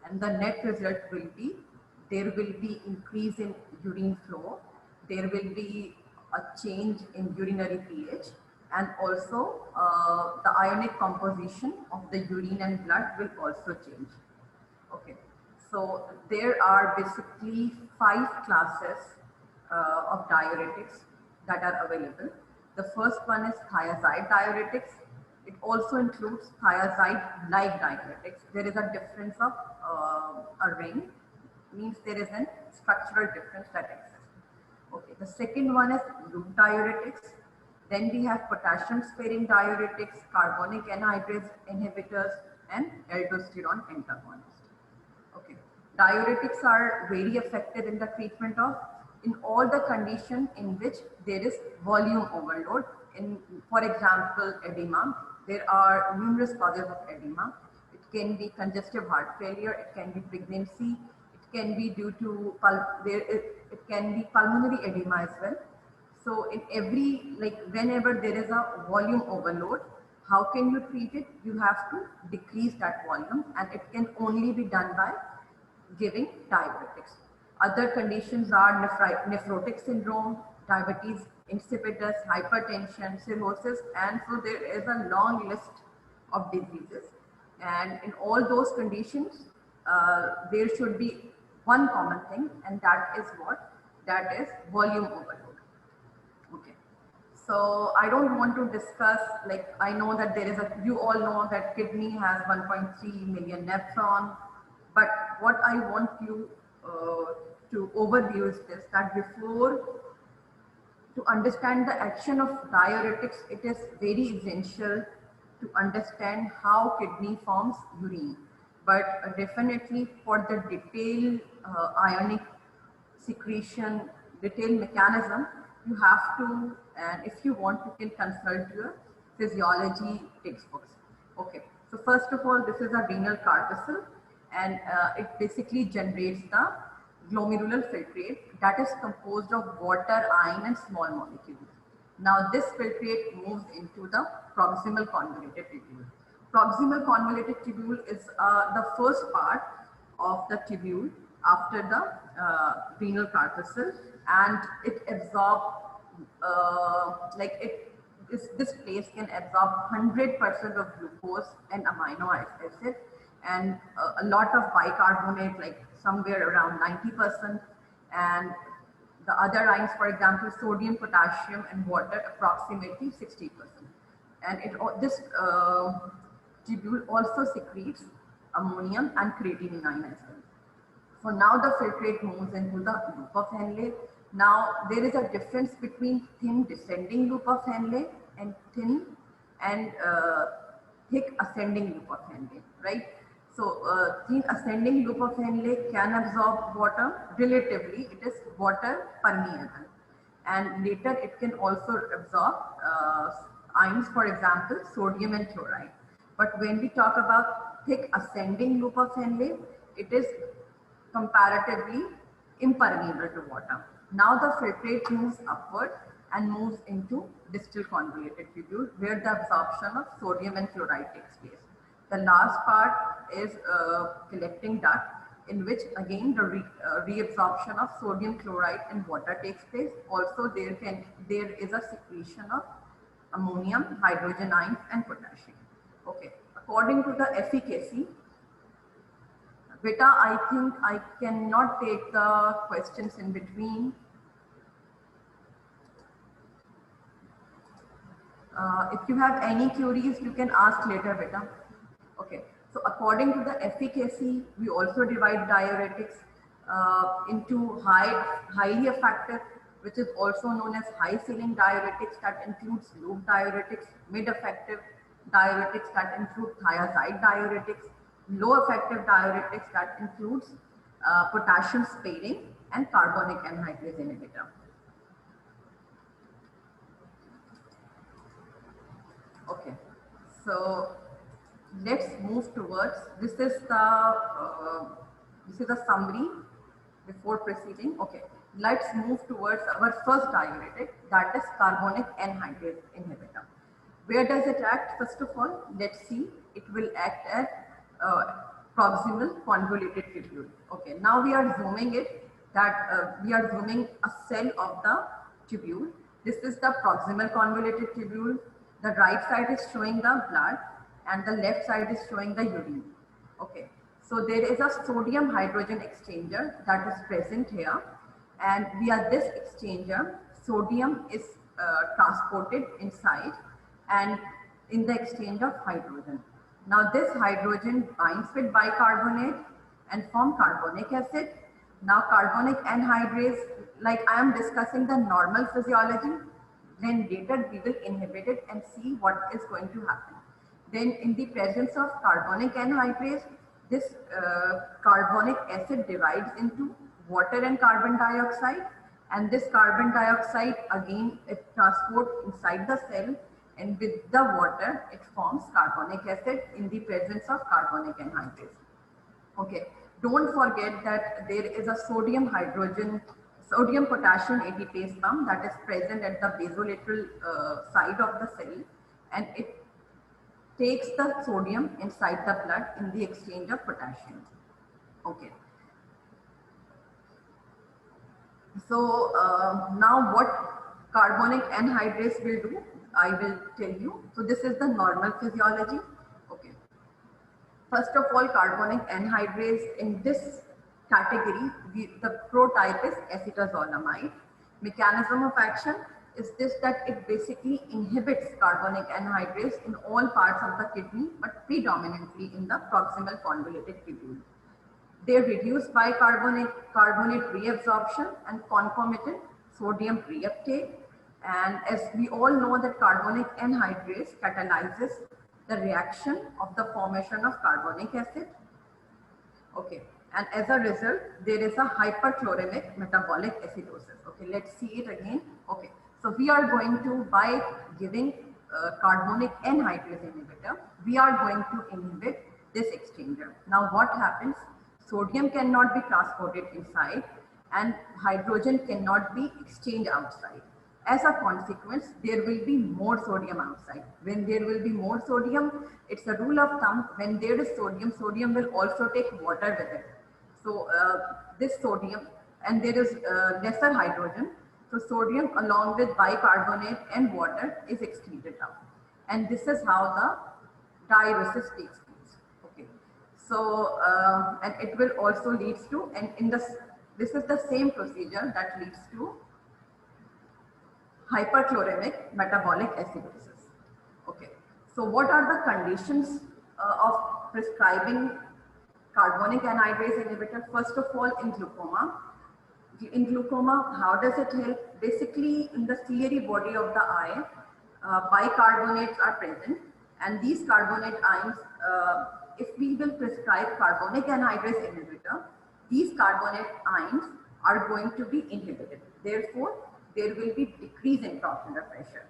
and the net result will be there will be increase in urine flow, there will be a change in urinary pH, and also the ionic composition of the urine and blood will also change. Okay, so there are basically 5 classes of diuretics that are available. The first one is thiazide diuretics. It also includes thiazide-like diuretics. There is a difference of a ring, means there is a structural difference that exists. Okay, the second one is loop diuretics. Then we have potassium sparing diuretics, carbonic anhydrase inhibitors, and aldosterone antagonists. Okay, diuretics are very effective in the treatment of in all the conditions in which there is volume overload. In, for example, edema. There are numerous causes of edema. It can be congestive heart failure. It can be pregnancy. It can be due to it can be pulmonary edema as well. So in every, like whenever there is a volume overload, how can you treat it? You have to decrease that volume, and it can only be done by giving diuretics. Other conditions are nephrotic syndrome, diabetes insipidus, hypertension, cirrhosis, and so there is a long list of diseases. And in all those conditions, there should be one common thing, and that is what? That is volume overload. Okay. So I don't want to discuss, like I know that there is a, you all know that kidney has 1.3 million nephron, but what I want you to overview is this, that before to understand the action of diuretics, it is very essential to understand how kidney forms urine. But definitely for the detailed ionic secretion, detailed mechanism, you have to, and if you want, you can consult your physiology textbooks. Okay, so first of all, this is a renal corpuscle, and it basically generates the glomerular filtrate that is composed of water, ion, and small molecules. Now this filtrate moves into the proximal convoluted tubule. Proximal convoluted tubule is the first part of the tubule after the renal corpuscle, and it absorbs this place can absorb 100% of glucose and amino acid, and a lot of bicarbonate, like somewhere around 90%, and the other ions, for example, sodium, potassium, and water, approximately 60%. And this tubule also secretes ammonium and creatinine as well. So now the filtrate moves into the loop of Henle. Now there is a difference between thin descending loop of Henle and thin and thick ascending loop of Henle, right? So thin ascending loop of Henle can absorb water. Relatively, it is water permeable, and later it can also absorb ions, for example, sodium and chloride. But when we talk about thick ascending loop of Henle, it is comparatively impermeable to water. Now the filtrate moves upward and moves into distal convoluted tubule, where the absorption of sodium and chloride takes place. The last part is collecting duct, in which again the reabsorption of sodium chloride and water takes place. Also there is a secretion of ammonium, hydrogen ions, and potassium. Okay, according to the efficacy, Beta, I think I cannot take the questions in between. If you have any queries, you can ask later, Beta. Okay, so according to the efficacy, we also divide diuretics into highly effective, which is also known as high ceiling diuretics, that includes loop diuretics, mid effective diuretics that include thiazide diuretics, low effective diuretics that includes potassium sparing and carbonic anhydrase inhibitor. Okay, so let's move towards, this is a summary before proceeding. Okay, let's move towards our first diuretic, that is carbonic anhydrase inhibitor. Where does it act? First of all, let's see. It will act at proximal convoluted tubule. Okay, now we are zooming it, that we are zooming a cell of the tubule. This is the proximal convoluted tubule. The right side is showing the blood and the left side is showing the urine. Okay, so there is a sodium hydrogen exchanger that is present here, and via this exchanger, sodium is transported inside and in the exchange of hydrogen. Now this hydrogen binds with bicarbonate and form carbonic acid. Now carbonic anhydrase, like I am discussing the normal physiology, then later we will inhibit it and see what is going to happen. Then in the presence of carbonic anhydrase, this carbonic acid divides into water and carbon dioxide, and this carbon dioxide again it transports inside the cell, and with the water it forms carbonic acid in the presence of carbonic anhydrase. Okay, don't forget that there is a sodium potassium ATPase pump that is present at the basolateral side of the cell, and it takes the sodium inside the blood in the exchange of potassium. Okay. So now what carbonic anhydrase will do, I will tell you. So this is the normal physiology. Okay. First of all, carbonic anhydrase in this category, the prototype is acetazolamide. Mechanism of action is this, that it basically inhibits carbonic anhydrase in all parts of the kidney, but predominantly in the proximal convoluted tubule. They reduce bicarbonate reabsorption and concomitant sodium reuptake. And as we all know that carbonic anhydrase catalyzes the reaction of the formation of carbonic acid. Okay, and as a result, there is a hyperchloremic metabolic acidosis. Okay, let's see it again. Okay, so we are going to, by giving carbonic anhydrase inhibitor, we are going to inhibit this exchanger. Now what happens? Sodium cannot be transported inside and hydrogen cannot be exchanged outside. As a consequence, there will be more sodium outside. When there will be more sodium, it's a rule of thumb, when there is sodium, sodium will also take water with it. So this sodium, and there is lesser hydrogen. So sodium along with bicarbonate and water is excreted out. And this is how the diuresis takes place. Okay. So, and it will also leads to, and in this is the same procedure that leads to hyperchloremic metabolic acidosis. Okay, so what are the conditions of prescribing carbonic anhydrase inhibitor? First of all, in glaucoma. In glaucoma, how does it help? Basically, in the ciliary body of the eye, bicarbonates are present, and these carbonate ions, if we will prescribe carbonic anhydrase inhibitor, these carbonate ions are going to be inhibited. Therefore, there will be decrease in ocular pressure.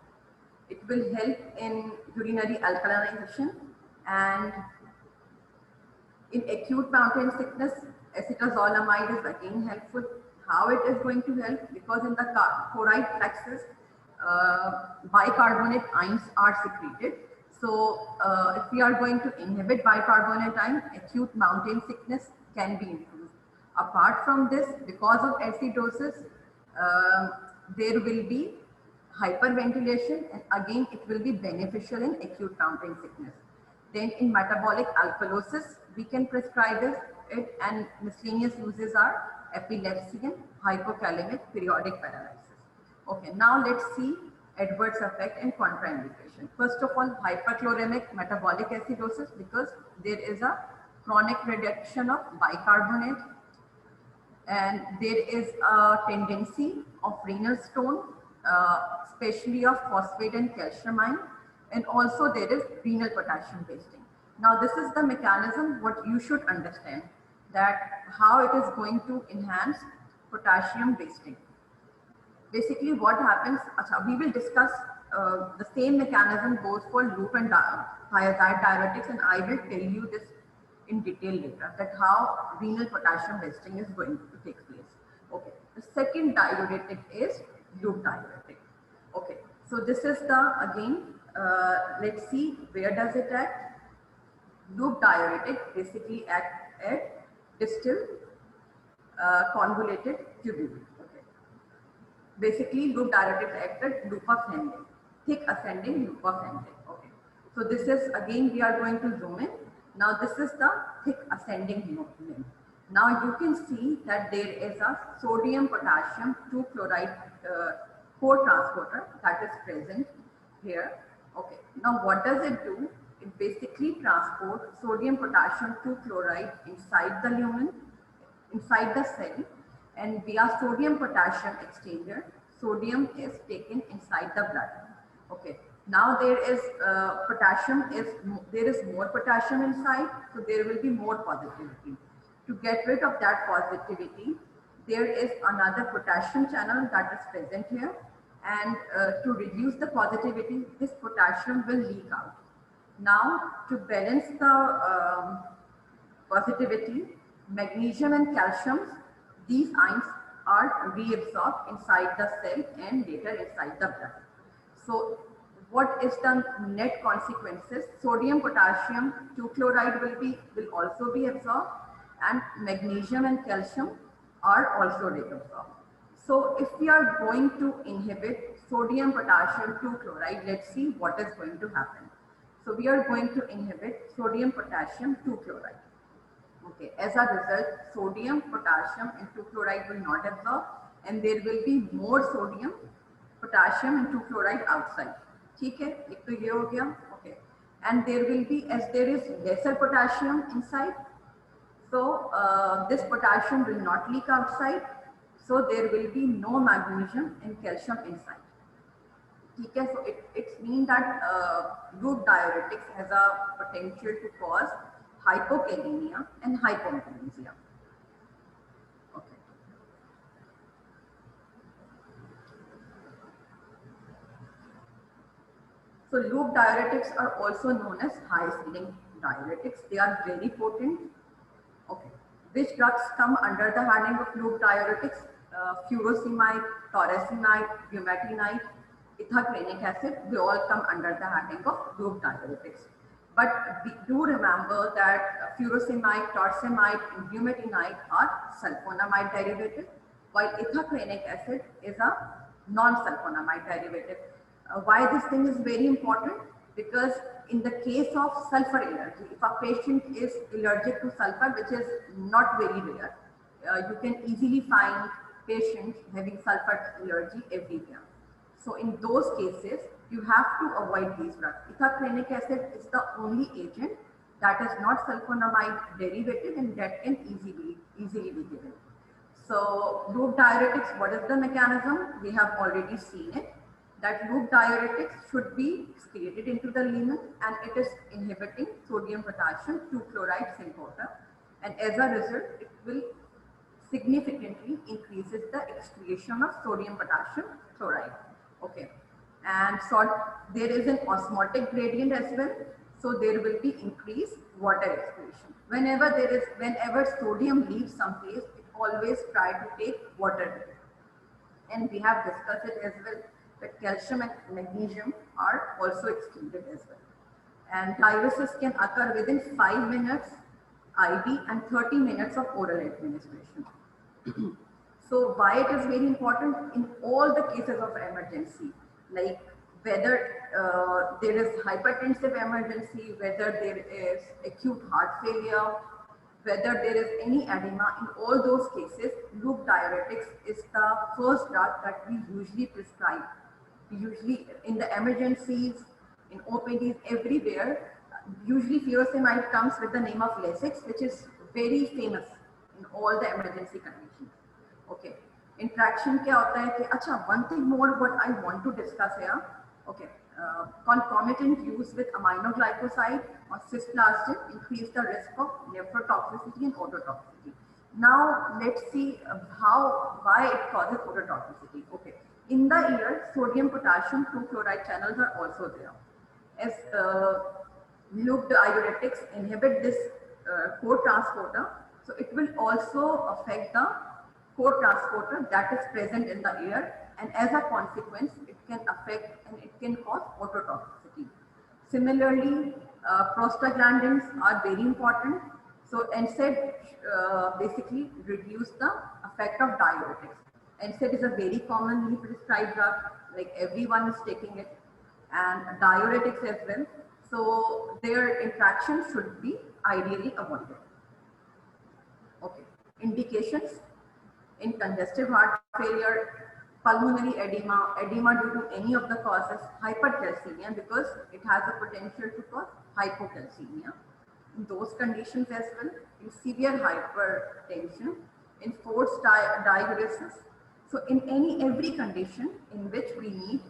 It will help in urinary alkalinization, and in acute mountain sickness, acetazolamide is again helpful. How it is going to help? Because in the choroid plexus, bicarbonate ions are secreted. So if we are going to inhibit bicarbonate ion, acute mountain sickness can be improved. Apart from this, because of acidosis, there will be hyperventilation, and again it will be beneficial in acute mountain sickness. Then in metabolic alkalosis, we can prescribe it, and miscellaneous uses are epilepsy and hypokalemic periodic paralysis. Okay, now let's see adverse effect and contraindication. First of all, hyperchloremic metabolic acidosis, because there is a chronic reduction of bicarbonate, and there is a tendency of renal stone, especially of phosphate and calcium ion, and also there is renal potassium wasting. Now this is the mechanism what you should understand, that how it is going to enhance potassium wasting. Basically what happens, we will discuss the same mechanism goes for loop and thiazide diuretics, and I will tell you this in detail later, that how renal potassium wasting is going to take place. Okay, the second diuretic is loop diuretic. Okay, so this is the, again, let's see where does it act. Loop diuretic basically act at distal convoluted tubule. Okay. Basically, loop diuretics act at loop ascending, thick ascending loop ascending. Okay. So this is again we are going to zoom in. Now this is the thick ascending limb. Now you can see that there is a sodium potassium 2 chloride co-transporter that is present here. Okay. Now what does it do? It basically transports sodium potassium 2 chloride inside the lumen, inside the cell, and via sodium potassium exchanger, sodium is taken inside the blood. Okay. Now there is there is more potassium inside, so there will be more positivity. To get rid of that positivity, there is another potassium channel that is present here, and to reduce the positivity, this potassium will leak out. Now to balance the positivity, magnesium and calcium, these ions are reabsorbed inside the cell and later inside the blood. So what is the net consequences? Sodium potassium 2 chloride will also be absorbed, and magnesium and calcium are also reabsorbed. So if we are going to inhibit sodium potassium 2 chloride, let's see what is going to happen. So we are going to inhibit sodium potassium 2 chloride. Okay, as a result, sodium, potassium and 2 chloride will not absorb, and there will be more sodium, potassium and 2 chloride outside. ठीक है, एक तो ये हो गया. Okay, and there will be, as there is lesser potassium inside, so this potassium will not leak outside, so there will be no magnesium and calcium inside. Okay, so it means that loop diuretics has a potential to cause hypokalemia and hypomagnesia. Okay. So loop diuretics are also known as high ceiling diuretics. They are very potent. Okay. Which drugs come under the heading of loop diuretics? Furosemide, toracimide, bumetanide, ithaclinic acid, they all come under the heading of loop diuretics. But we do remember that furosemide, toracimide, and bumetanide are sulfonamide derivative, while ithaclinic acid is a non-sulfonamide derivative. Why this thing is very important? Because in the case of sulfur allergy, if a patient is allergic to sulfur, which is not very rare, you can easily find patients having sulfur allergy everywhere. So in those cases, you have to avoid these drugs. Ithaclinic acid is the only agent that is not sulfonamide derivative and that can easily be given. So loop diuretics, what is the mechanism? We have already seen it. That loop diuretics should be excreted into the lumen, and it is inhibiting sodium potassium 2 chloride syncoter, and as a result it will significantly increases the excretion of sodium potassium chloride. Okay, and so there is an osmotic gradient as well, so there will be increased water excretion. Whenever sodium leaves some place, it always try to take water, and we have discussed it as well that calcium and magnesium are also excluded as well. And diuresis can occur within 5 minutes IV and 30 minutes of oral administration. So why it is very important in all the cases of emergency, like whether there is hypertensive emergency, whether there is acute heart failure, whether there is any edema, in all those cases, loop diuretics is the first drug that we usually prescribe. Usually in the emergencies, in OPDs, everywhere, usually furosemide comes with the name of Lasix, which is very famous in all the emergency conditions. Okay, interaction क्या होता है कि अच्छा, one thing more what I want to discuss here. Okay, concomitant use with aminoglycoside or cisplatin increase the risk of nephrotoxicity and ototoxicity. Now let's see why it causes ototoxicity. Okay, in the ear, sodium potassium 2 chloride channels are also there. As loop diuretics inhibit this co-transporter, so it will also affect the co-transporter that is present in the ear, and as a consequence, it can affect and it can cause ototoxicity. Similarly, Prostaglandins are very important. So NSAID basically reduce the effect of diuretics. NSAID is a very commonly prescribed drug, like everyone is taking it, and diuretics as well. So their interaction should be ideally avoided. Okay, indications in congestive heart failure, pulmonary edema, edema due to any of the causes, hypercalcemia because it has the potential to cause hypocalcemia. In those conditions as well, in severe hypertension, in forced diuresis. So in every condition in which we need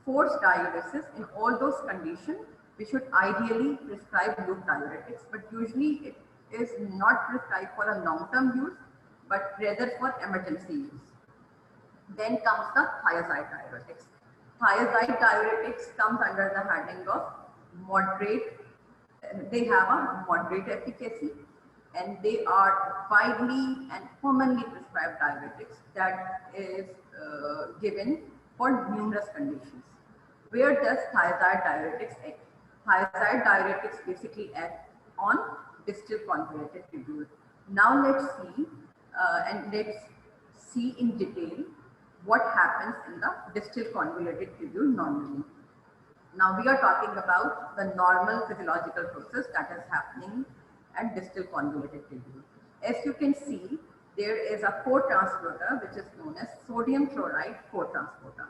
forced diuresis, in all those conditions, we should ideally prescribe loop diuretics, but usually it is not prescribed for a long-term use, but rather for emergency use. Then comes the thiazide diuretics. Thiazide diuretics comes under the heading of moderate. They have a moderate efficacy and they are widely and commonly prescribed diuretics that is given for numerous conditions. Where does thiazide diuretics act? Thiazide diuretics basically act on distal convoluted tubule. Now let's see in detail what happens in the distal convoluted tubule normally. Now we are talking about the normal physiological process that is happening at distal convoluted tubule. As you can see, there is a cotransporter which is known as sodium chloride cotransporter,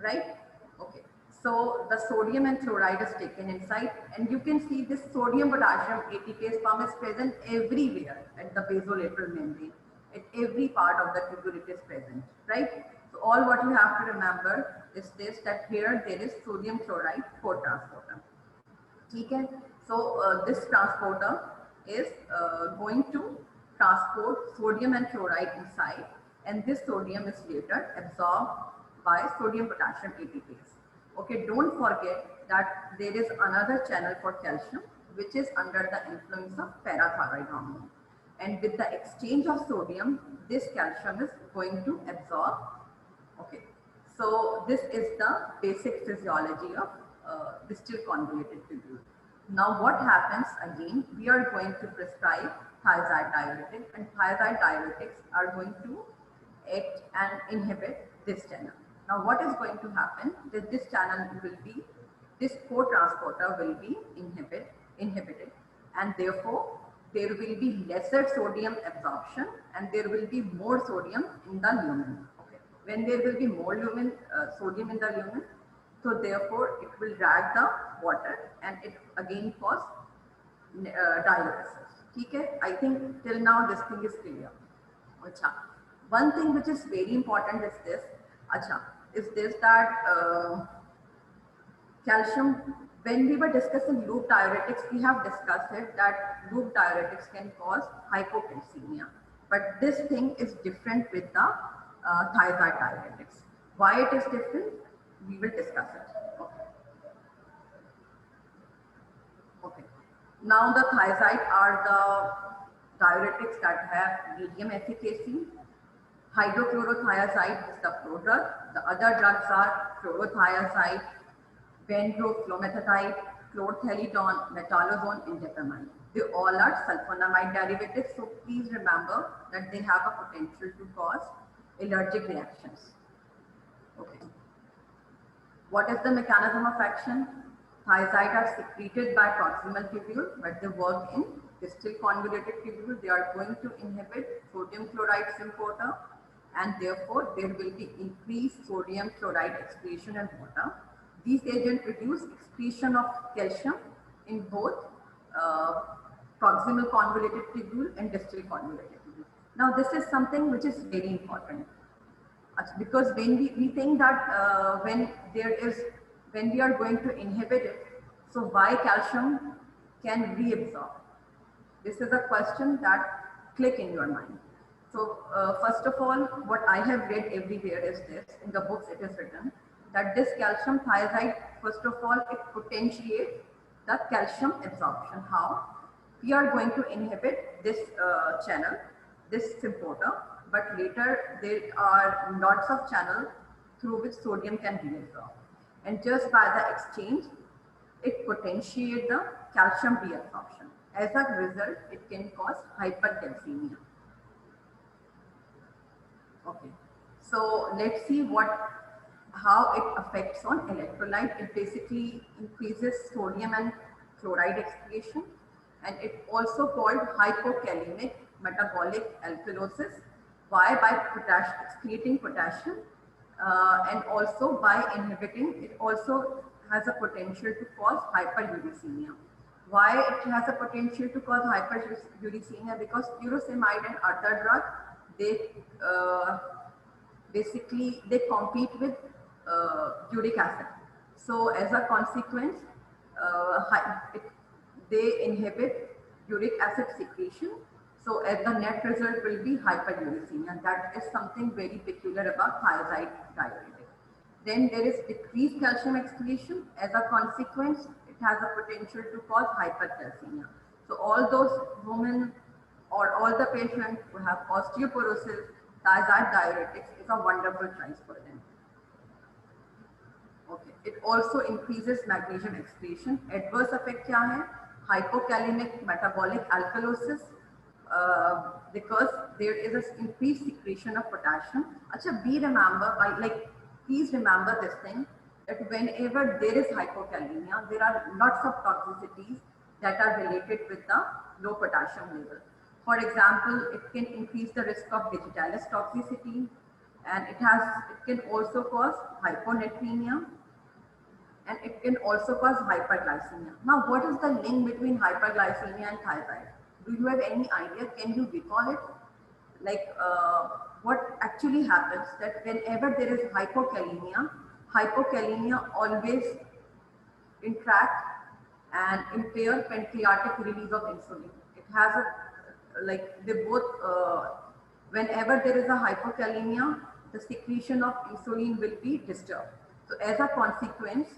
right? Okay. So the sodium and chloride is taken inside, and you can see this sodium potassium ATPase pump is present everywhere at the basolateral membrane. At every part of the tubule it is present, right? So all what you have to remember is this, that here there is sodium chloride cotransporter. Okay? So this transporter is going to transport sodium and chloride inside, and this sodium is later absorbed by sodium potassium ATPase. Okay, don't forget that there is another channel for calcium which is under the influence of parathyroid hormone, and with the exchange of sodium, this calcium is going to absorb. Okay, so this is the basic physiology of distal convoluted tubule. Now what happens again, we are going to prescribe thiazide diuretic, and thiazide diuretics are going to act and inhibit this channel. Now what is going to happen is this channel will be, this cotransporter will be inhibited, and therefore there will be lesser sodium absorption and there will be more sodium in the lumen. Okay. When there will be more lumen, sodium in the lumen, so therefore it will drag the water and it again cause diuresis. Okay? I think till now this thing is clear. Achha. One thing which is very important is this. Achha, is this that calcium, when we were discussing loop diuretics, we have discussed it that loop diuretics can cause hypocalcemia. But this thing is different with the thiazide diuretics. Why it is different? We will discuss it. Okay. Okay. Now the thiazide are the diuretics that have medium efficacy. Hydrochlorothiazide is the prodrug. The other drugs are chlorothiazide, bendroflumethiazide, chlorthalidone, metolazone, and dopamine. They all are sulfonamide derivatives, so please remember that they have a potential to cause allergic reactions. Okay. What is the mechanism of action? Thiazide are secreted by proximal tubule, but they work in distal convoluted tubule. They are going to inhibit sodium chloride symporter, and therefore there will be increased sodium chloride excretion in water. These agents reduce excretion of calcium in both proximal convoluted tubule and distal convoluted tubule. Now this is something which is very important, because when we think that when we are going to inhibit it, so why calcium can reabsorb? This is a question that click in your mind. So first of all, what I have read everywhere is this, in the books it is written that this calcium thiazide, first of all, it potentiates the calcium absorption. How? We are going to inhibit this channel, this symporter, but later there are lots of channels through which sodium can be absorbed. And just by the exchange, it potentiates the calcium reabsorption. As a result, it can cause hypercalcemia. Okay, so let's see how it affects on electrolyte. It basically increases sodium and chloride excretion, and it also called hypokalemic metabolic alkalosis. Why? By excreting potassium, and also by inhibiting, it also has a potential to cause hyperuricemia. Why it has a potential to cause hyperuricemia? Because furosemide and other drugs, they basically they compete with uric acid. So as a consequence, they inhibit uric acid secretion. So as the net result will be hyperuricemia. That is something very peculiar about thiazide diuretic. Then there is decreased calcium excretion. As a consequence, it has a potential to cause hypercalcemia. So all those women or all the patients who have osteoporosis, thiazide diuretics is a wonderful choice for them. Okay. It also increases magnesium excretion. Adverse effect क्या है? Hypokalemic metabolic alkalosis, because there is an increased secretion of potassium. Acha, please remember this thing, that whenever there is hypokalemia, there are lots of toxicities that are related with the low potassium level. For example, it can increase the risk of digitalis toxicity, and it can also cause hyponatremia, and it can also cause hyperglycemia. Now, what is the link between hyperglycemia and thyroid? Do you have any idea? Can you recall it? What actually happens that whenever there is hypokalemia always interact and impair pancreatic release of insulin. It has whenever there is a hypokalemia, the secretion of insulin will be disturbed. So as a consequence,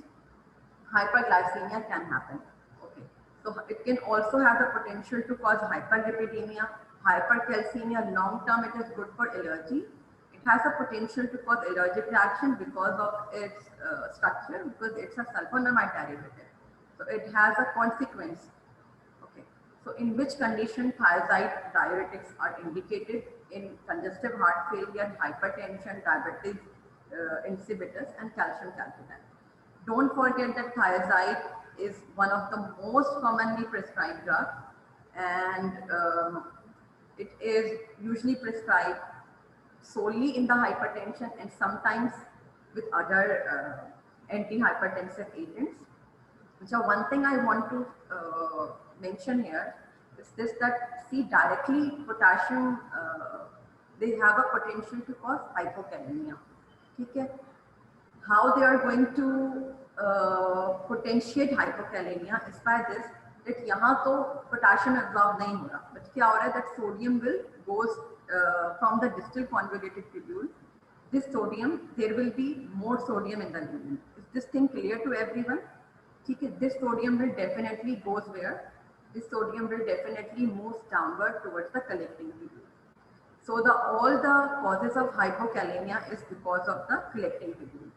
hyperglycemia can happen. Okay, so it can also have the potential to cause hyperlipidemia, hypercalcemia. Long term, it is good for allergy. It has a potential to cause allergic reaction because of its structure, because it's a sulfonamide derivative. So it has a consequence. Okay, so in which condition thiazide diuretics are indicated? In congestive heart failure, hypertension, diabetes insipidus, and calcium calculi. Don't forget that thiazide is one of the most commonly prescribed drugs, and it is usually prescribed solely in the hypertension and sometimes with other antihypertensive agents. So one thing I want to mention here is this, that see, directly potassium, they have a potential to cause hypokalemia. Okay? How they are going to potentiate hypokalemia is by this, that यहाँ तो potassium absorb नहीं हो रहा, but क्या हो रहा है, that sodium will goes from the distal conjugated tubule. This sodium, there will be more sodium in the urine. Is this thing clear to everyone? Okay, this sodium will definitely goes where? This sodium will definitely moves downward towards the collecting tubule. So all the causes of hypokalemia is because of the collecting tubule.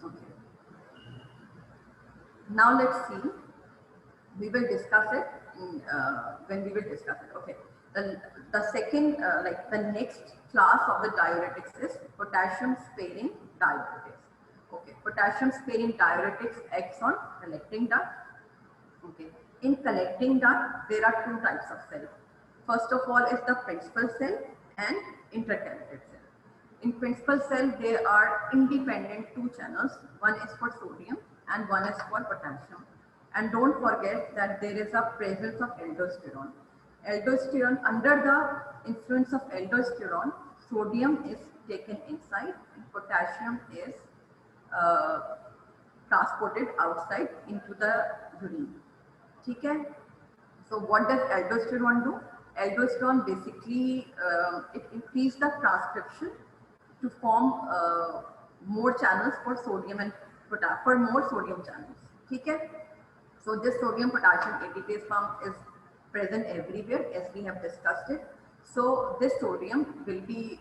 Okay. Now let's see. We will discuss it when we will discuss it. Okay. The second, the next class of the diuretics is potassium sparing diuretics. Okay. Potassium sparing diuretics acts on collecting duct. Okay. In collecting duct, there are two types of cells. First of all is the principal cell and intercalated cell. In principal cell, there are independent two channels. One is for sodium and one is for potassium. And don't forget that there is a presence of aldosterone. Aldosterone, under the influence of aldosterone, sodium is taken inside and potassium is transported outside into the urine. Okay? So what does aldosterone do? Aldosterone basically, it increases the transcription to form more channels for sodium and potassium, for more sodium channels. Okay? So this sodium potassium ATPase pump is present everywhere, as we have discussed it. So this sodium will be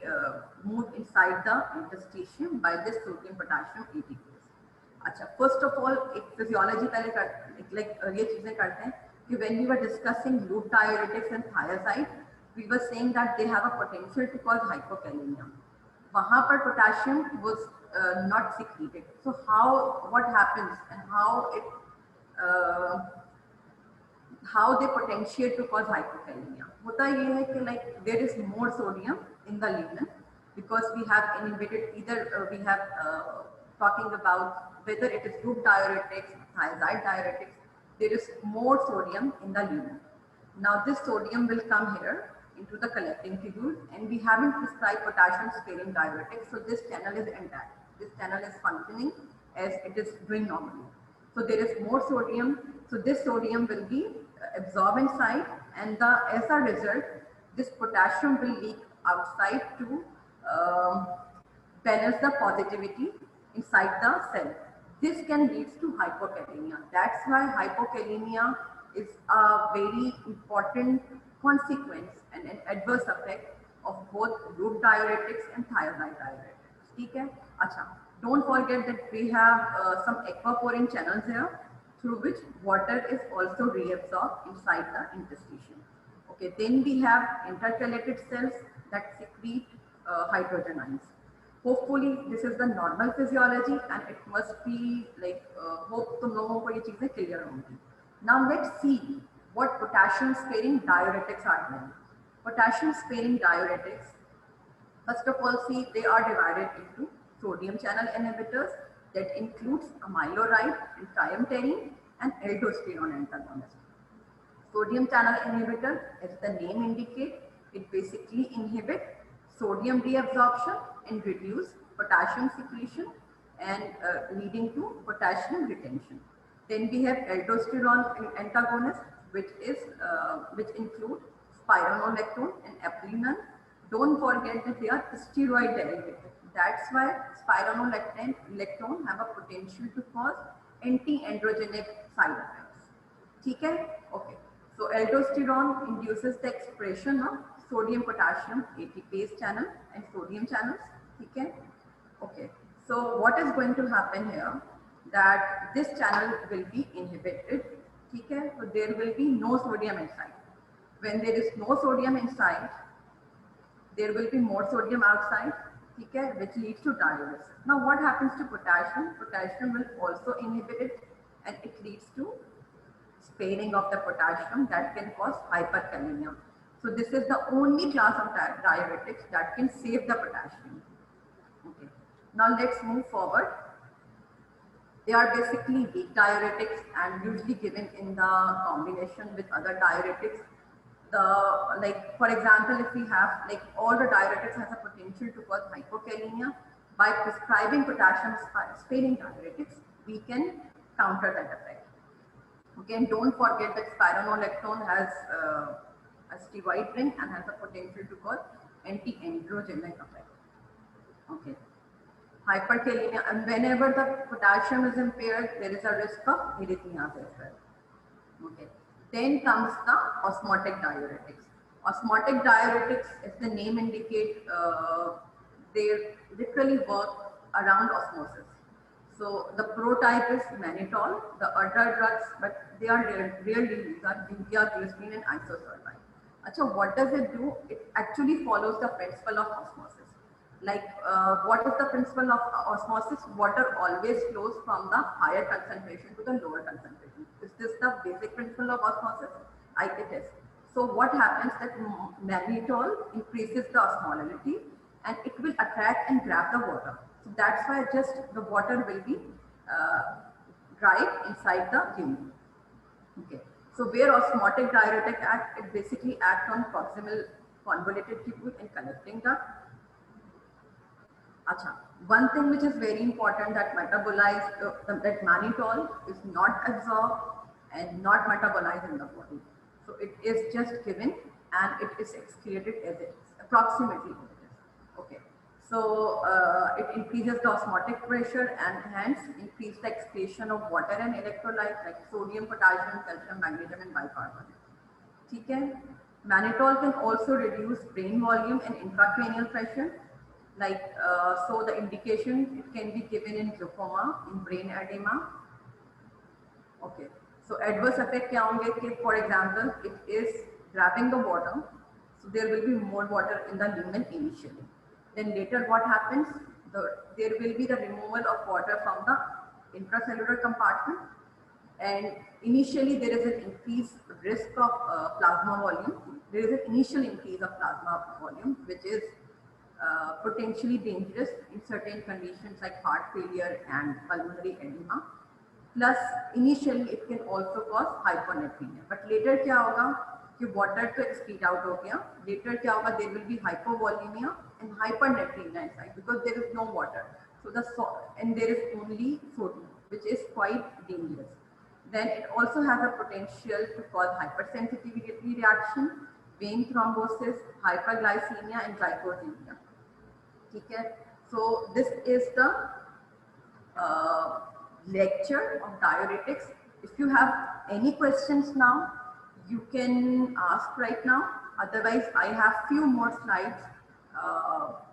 moved inside the interstitium by this sodium potassium ATPase. अच्छा, first of all एक physiology पहले like ये चीजें करते हैं कि when we were discussing loop diuretics and thyroid, we were saying that they have a potential to cause hypokalemia. वहां पर potassium was not secreted. So how, what happens and how they potentiate to cause hypokalemia? होता ये है कि like there is more sodium in the lumen because we have inhibited either we have talking about whether it is loop diuretics, thiazide diuretics, there is more sodium in the lumen. Now this sodium will come here into the collecting tubule, and we haven't prescribed potassium sparing diuretics, so this channel is intact. This channel is functioning as it is doing normally. So there is more sodium, so this sodium will be absorbed inside, and as a result, this potassium will leak outside to balance the positivity inside the cell. This can lead to hypokalemia. That's why hypokalemia is a very important consequence and an adverse effect of both loop diuretics and thiazide diuretics. ठीक है? अच्छा, don't forget that we have some aquaporin channels here through which water is also reabsorbed inside the interstitium. Okay, then we have intercalated cells that secrete hydrogen ions. Hopefully this is the normal physiology and it must be like hope तुम लोगों को ये चीजें clear होंगी. Now let's see what potassium sparing diuretics are doing. Potassium sparing diuretics, first of all, see they are divided into sodium channel inhibitors that includes amiloride and triamterene and aldosterone antagonist. Sodium channel inhibitor, as the name indicates, it basically inhibits sodium reabsorption and reduce potassium secretion and leading to potassium retention. Then we have aldosterone antagonist, which include spironolactone and aprenon. Don't forget that they are steroid derivative. That's why spironolactone have a potential to cause anti-androgenic side effects. ठीक है? Okay. So aldosterone induces the expression of sodium potassium ATPase channel and sodium channels. ठीक है? Okay. So what is going to happen here? That this channel will be inhibited. ठीक है? So there will be no sodium inside. When there is no sodium inside, there will be more sodium outside, okay, which leads to diuresis. Now what happens to potassium? Potassium will also inhibit it and it leads to sparing of the potassium that can cause hyperkalemia. So this is the only class of diuretics that can save the potassium. Okay. Now let's move forward. They are basically weak diuretics and usually given in the combination with other diuretics. Like for example, if we have like all the diuretics has a potential to cause hypokalemia, by prescribing potassium sparing diuretics, we can counter that effect. Okay, and don't forget that spironolactone has a steroid ring and has a potential to cause anti-androgenic effect. Okay, hyperkalemia, and whenever the potassium is impaired, there is a risk of arrhythmias as well. Okay. Then comes the osmotic diuretics. Osmotic diuretics, as the name indicates, they literally work around osmosis. So the prototype is mannitol, the other drugs, but they are rarely used are Ginkgo, glycerin and isosorbide. So what does it do? It actually follows the principle of osmosis. Like what is the principle of osmosis? Water always flows from the higher concentration to the lower concentration. Is this the basic principle of osmosis? It is. So what happens that mannitol increases the osmolality and it will attract and grab the water. So that's why just the water will be dried inside the lumen. Okay. So where osmotic diuretic act, it basically acts on proximal convoluted tubule and collecting duct. Acha. One thing which is very important that metabolized, that mannitol is not absorbed and not metabolized in the body. So it is just given and it is excreted as it is, approximately as it is. Okay. So it increases the osmotic pressure and hence increase the excretion of water and electrolytes like sodium, potassium, calcium, magnesium and bicarbonate. Okay. Mannitol can also reduce brain volume and intracranial pressure. So the indication, it can be given in glaucoma, in brain edema. Okay, so adverse effect क्या होंगे कि for example it is grabbing the water, so there will be more water in the lumen initially. Then later what happens? There will be the removal of water from the intracellular compartment, and initially there is an increased risk of plasma volume. There is an initial increase of plasma volume, which is potentially dangerous in certain conditions like heart failure and pulmonary edema. Plus, initially it can also cause hyponatremia. But later क्या होगा कि water तो excrete out हो गया. Later क्या होगा? There will be hypovolemia and hypernatremia inside because there is no water. So and there is only sodium, which is quite dangerous. Then it also has a potential to cause hypersensitivity reaction, vein thrombosis, hyperglycemia, and glycosemia. Okay, so this is the lecture of diuretics. If you have any questions now, you can ask right now. Otherwise, I have few more slides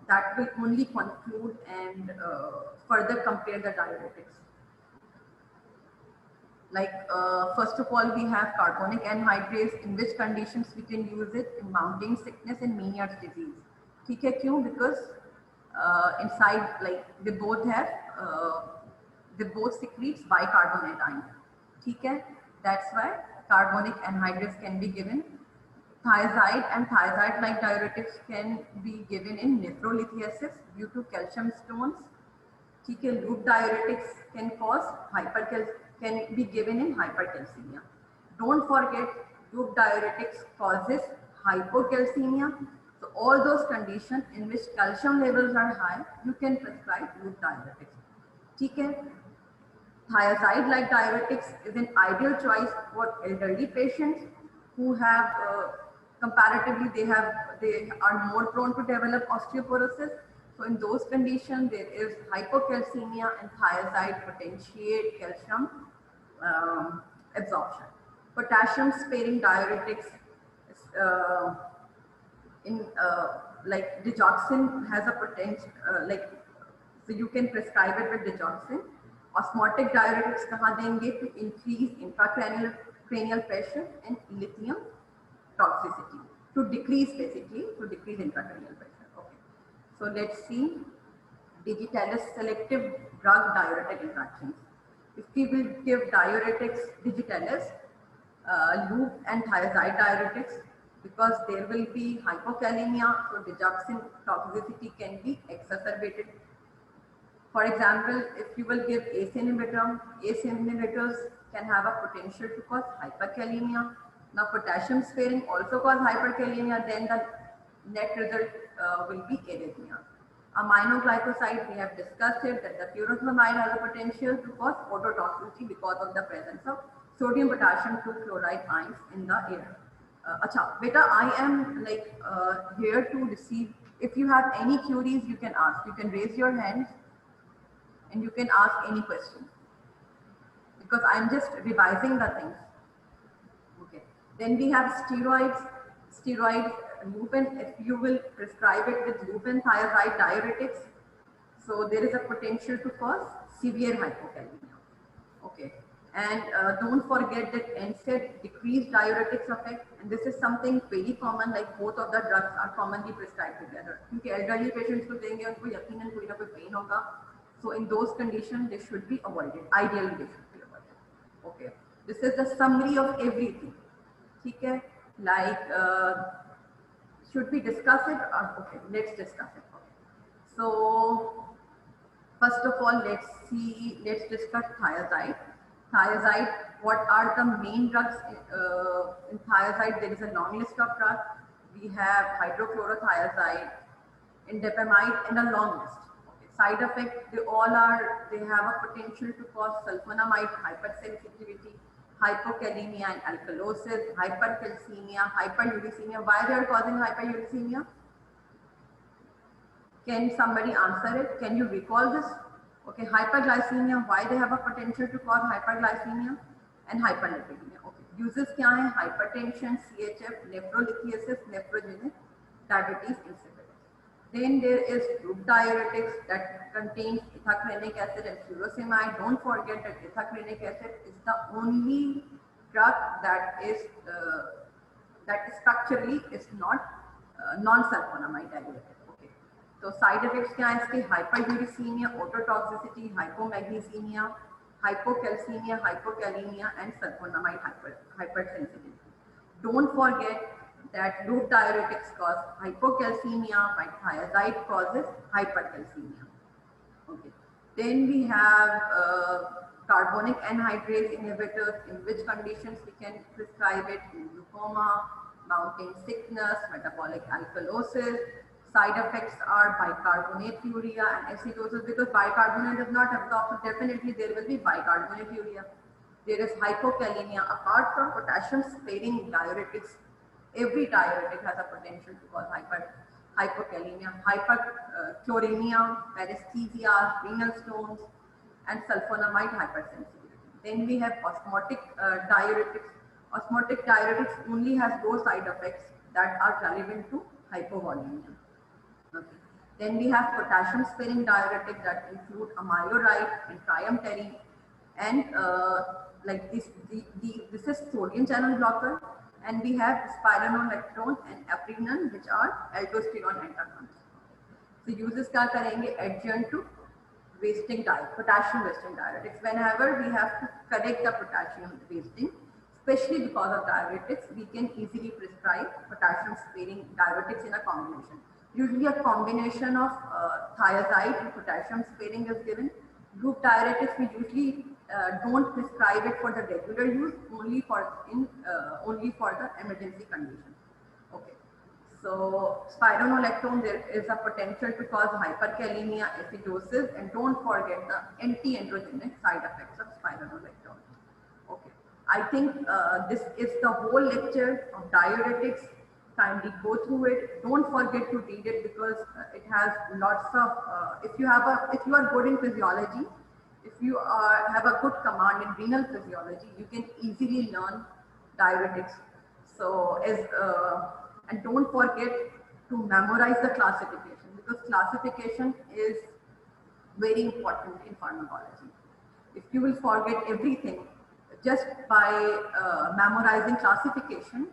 that will only conclude and further compare the diuretics. First of all, we have carbonic anhydrase. In which conditions we can use it? In mounting sickness and Meniere's disease. ठीक है, क्यों? Because inside, they both secretes bicarbonate ion. ठीक है, that's why carbonic anhydrase can be given. Thiazide and thiazide-like diuretics can be given in nephrolithiasis due to calcium stones. ठीक है, loop diuretics can be given in hypercalcemia. Don't forget, loop diuretics causes hypocalcemia. So all those conditions in which calcium levels are high, you can prescribe loop diuretics. ठीक है, thiazide-like diuretics is an ideal choice for elderly patients who have comparatively they are more prone to develop osteoporosis. So in those conditions, there is hypocalcemia, and thiazide potentiate calcium absorption. Potassium-sparing diuretics, digoxin has a potential, so you can prescribe it with digoxin. Osmotic diuretics कहाँ देंगे? To increase intracranial pressure and lithium toxicity. To decrease intracranial pressure. Okay. So let's see digitalis selective drug diuretic interactions. If we will give diuretics digitalis, loop and thiazide diuretics, because there will be hypokalemia, so digoxin toxicity can be exacerbated. For example, if you will give ACE inhibitors can have a potential to cause hyperkalemia. Now, potassium sparing also cause hyperkalemia, then the net result will be arrhythmia. Aminoglycoside, we have discussed it, that the furosemide has a potential to cause ototoxicity because of the presence of sodium potassium 2 chloride ions in the air. Acha, beta, I am here to receive. If you have any queries, you can ask. You can raise your hands and you can ask any question, because I am just revising the things. Okay. Then we have steroids. Lupin, if you will prescribe it with lupin thiazide diuretics, so there is a potential to cause severe hypokalemia. Okay. And don't forget that NSAID decreased diuretics effect, and this is something very common, like both of the drugs are commonly prescribed together. Because elderly patients को देंगे, उनको यकीनन कोई ना कोई pain होगा. So in those conditions, they should be avoided. Ideally, they should be avoided. Okay. This is the summary of everything. Okay. Should we discuss it? Okay, let's discuss it. Okay. So first of all, let's discuss thiazide. Thiazide, what are the main drugs in thiazide? There is a long list of drugs. We have hydrochlorothiazide, indapamide, and a long list. Okay. Side effects, they have a potential to cause sulfonamide hypersensitivity, hypokalemia and alkalosis, hypercalcemia, hyperuricemia. Why they are causing hyperuricemia? Can somebody answer it? Can you recall this? Okay, hyperglycemia, why they have a potential to cause hyperglycemia and hyperlipidemia. Okay, uses क्या है? Hypertension, CHF, nephrolithiasis, nephrogenic diabetes insipidus. Then there is group diuretics that contains ithacrenic acid and furosemide. Don't forget that ithacrenic acid is the only drug that is structurally is not non-sulfonamide diuretic. Okay. So side effects क्या हैं इसके? Hyperuricemia, ototoxicity, hypomagnesemia, hypocalcemia, hypokalemia, and sulfonamide hypersensitivity. Don't forget that loop diuretics cause hypocalcemia, while thiazide causes hypercalcemia. Okay. Then we have carbonic anhydrase inhibitors, in which conditions we can prescribe it: in glaucoma, mountain sickness, metabolic alkalosis. Side effects are bicarbonate-urea and acidosis, because bicarbonate is not absorbed, so definitely there will be bicarbonate-urea. There is hypokalemia. Apart from potassium-sparing diuretics, every diuretic has a potential to cause hypokalemia, hyperchloremia, paresthesia, renal stones, and sulfonamide hypersensitivity. Then we have osmotic diuretics. Osmotic diuretics only has those side effects that are relevant to hypovolemia. Okay. Then we have potassium-sparing diuretics that include amiloride and triamterene, and like this is sodium channel blocker. And we have spironolactone and aprenon, which are aldosterone antagonists. So uses क्या करेंगे? Adjunct to wasting diet, potassium wasting diuretics. Whenever we have to correct the potassium wasting, especially because of diuretics, we can easily prescribe potassium sparing diuretics in a combination. Usually a combination of thiazide and potassium sparing is given. Group diuretics we usually don't prescribe it for the regular use, only for the emergency condition. Okay. So spironolactone, there is a potential to cause hyperkalemia, acidosis, and don't forget the anti-androgenic side effects of spironolactone. Okay. I think this is the whole lecture of diuretics. Kindly go through it. Don't forget to read it, because it has lots of. If you are good in physiology, if you have a good command in renal physiology, you can easily learn diuretics. So and don't forget to memorize the classification, because classification is very important in pharmacology. If you will forget everything just by memorizing classification,